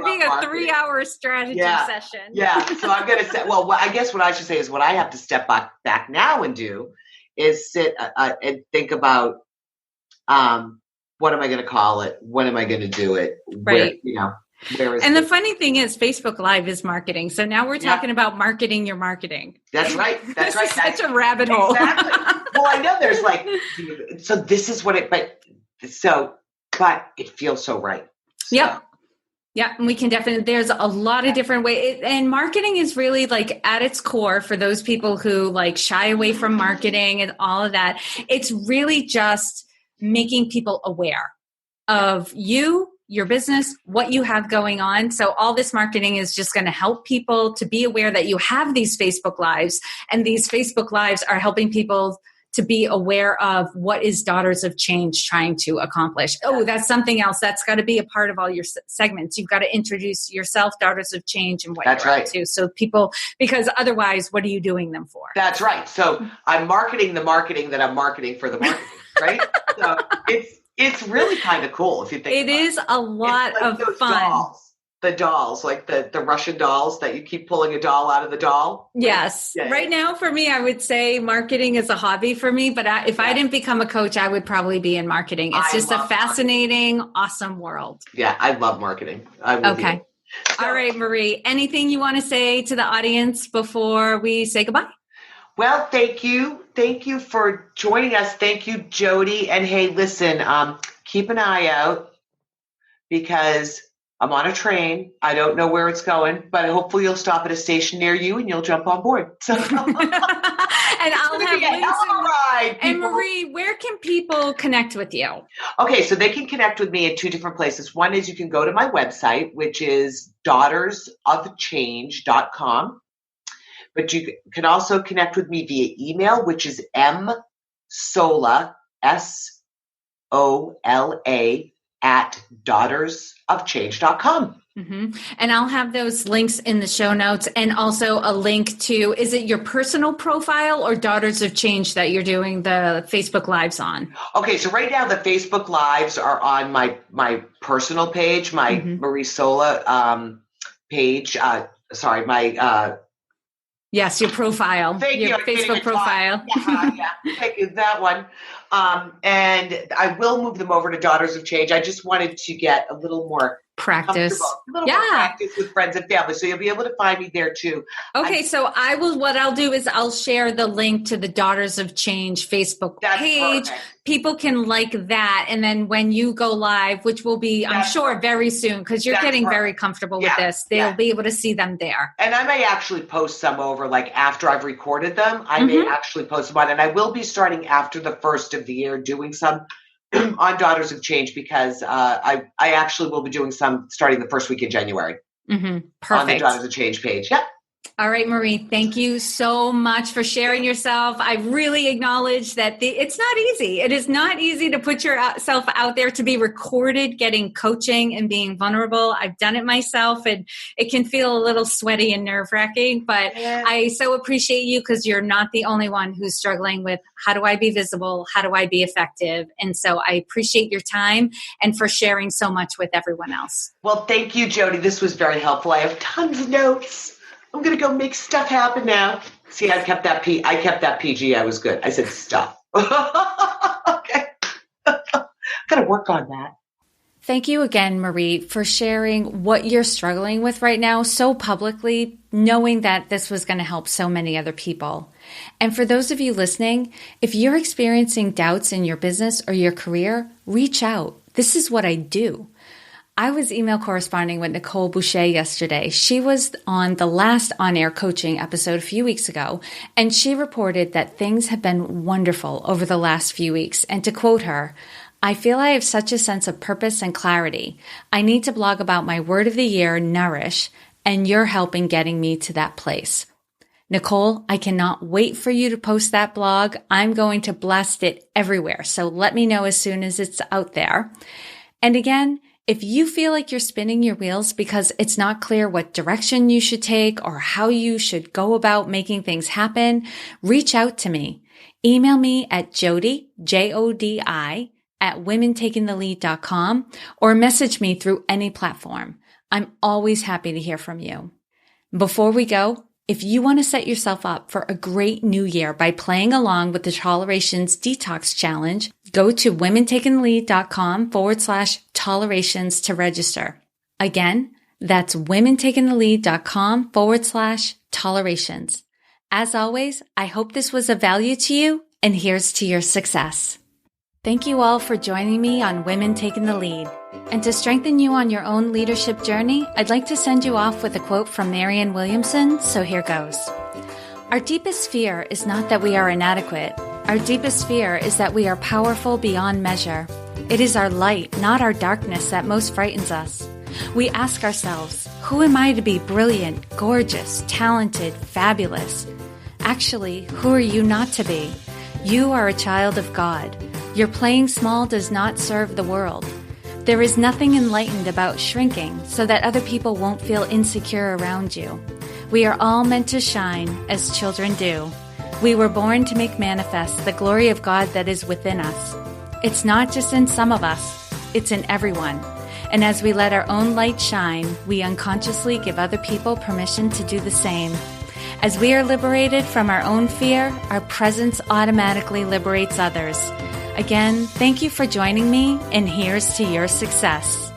be a 3-hour strategy session.
Yeah. So I'm going to say, well, I guess what I should say is what I have to step back now and do is sit and think about, what am I going to call it? When am I going to do it?
Right.
Where is
and the funny thing is Facebook Live is marketing. So now we're talking about marketing your marketing.
That's right. That's right.
Such a rabbit hole.
Exactly. Well, I know there's so this is what but it feels so right. So.
Yep. Yeah. And we can there's a lot of different ways. And marketing is really like at its core, for those people who like shy away from marketing and all of that, it's really just making people aware of your business, what you have going on. So all this marketing is just going to help people to be aware that you have these Facebook Lives, and these Facebook Lives are helping people to be aware of what is Daughters of Change trying to accomplish. Oh, that's something else. That's got to be a part of all your segments. You've got to introduce yourself, Daughters of Change, and what you're up to. So people, because otherwise, what are you doing them for?
That's right. So I'm marketing the marketing that I'm marketing for the marketing. Right? So it's really kind of cool if you think
it is a lot of fun.
The dolls, like the Russian dolls that you keep pulling a doll out of the doll.
Yes. Yeah. Right now for me, I would say marketing is a hobby for me, but if I didn't become a coach, I would probably be in marketing. It's just a fascinating, awesome world.
Yeah. I love marketing.
Okay. So, all right, Marie, anything you want to say to the audience before we say goodbye?
Well, thank you. Thank you for joining us. Thank you, Jody. And hey, listen, keep an eye out, because I'm on a train. I don't know where it's going, but hopefully you'll stop at a station near you and you'll jump on board. So.
And I'll have links. And Marie, where can people connect with you?
Okay, so they can connect with me in 2 different places. One is you can go to my website, which is daughtersofchange.com. But you can also connect with me via email, which is msola, SOLA, at daughtersofchange.com.
Mm-hmm. And I'll have those links in the show notes, and also a link to, is it your personal profile or Daughters of Change that you're doing the Facebook Lives on?
Okay, so right now the Facebook Lives are on my personal page, my Marie Sola page.
Yes, your profile.
Thank
your
you.
Facebook profile.
Yeah, thank you. That one. And I will move them over to Daughters of Change. I just wanted to get a little more
practice.
More practice with friends and family. So you'll be able to find me there too.
Okay, so what I'll do is I'll share the link to the Daughters of Change Facebook page. Perfect. People can like that. And then when you go live, which will be, I'm sure, very soon, because you're getting very comfortable with this, they'll be able to see them there.
And I may actually post some over, like after I've recorded them, I may actually post them on. And I will be starting after the first of the year doing some on Daughters of Change because I actually will be doing some starting the first week in January.
Perfect.
On the Daughters of Change page. Yep.
All right, Marie, thank you so much for sharing yourself. I really acknowledge that it's not easy. It is not easy to put yourself out there, to be recorded, getting coaching and being vulnerable. I've done it myself, and it can feel a little sweaty and nerve-wracking, but I so appreciate you because you're not the only one who's struggling with how do I be visible? How do I be effective? And so I appreciate your time and for sharing so much with everyone else.
Well, thank you, Jody. This was very helpful. I have tons of notes. I'm going to go make stuff happen now. See, I kept that PG. I was good. I said stuff. Okay. Got to work on that.
Thank you again, Marie, for sharing what you're struggling with right now so publicly, knowing that this was going to help so many other people. And for those of you listening, if you're experiencing doubts in your business or your career, reach out. This is what I do. I was email corresponding with Nicole Boucher yesterday. She was on the last on-air coaching episode a few weeks ago, and she reported that things have been wonderful over the last few weeks. And to quote her, I feel I have such a sense of purpose and clarity. I need to blog about my word of the year, nourish, and you're helping getting me to that place. Nicole, I cannot wait for you to post that blog. I'm going to blast it everywhere. So let me know as soon as it's out there. And again, if you feel like you're spinning your wheels because it's not clear what direction you should take or how you should go about making things happen, reach out to me. Email me at Jody, Jodi, at womentakingthelead.com or message me through any platform. I'm always happy to hear from you. Before we go, if you want to set yourself up for a great new year by playing along with the Tolerations Detox Challenge, go to womentakingthelead.com/tolerations to register. Again, that's womentakingthelead.com/tolerations. As always, I hope this was of value to you, and here's to your success. Thank you all for joining me on Women Taking the Lead. And to strengthen you on your own leadership journey, I'd like to send you off with a quote from Marianne Williamson, so here goes. Our deepest fear is not that we are inadequate. Our deepest fear is that we are powerful beyond measure. It is our light, not our darkness, that most frightens us. We ask ourselves, who am I to be brilliant, gorgeous, talented, fabulous? Actually, who are you not to be? You are a child of God. Your playing small does not serve the world. There is nothing enlightened about shrinking so that other people won't feel insecure around you. We are all meant to shine as children do. We were born to make manifest the glory of God that is within us. It's not just in some of us, it's in everyone. And as we let our own light shine, we unconsciously give other people permission to do the same. As we are liberated from our own fear, our presence automatically liberates others. Again, thank you for joining me, and here's to your success.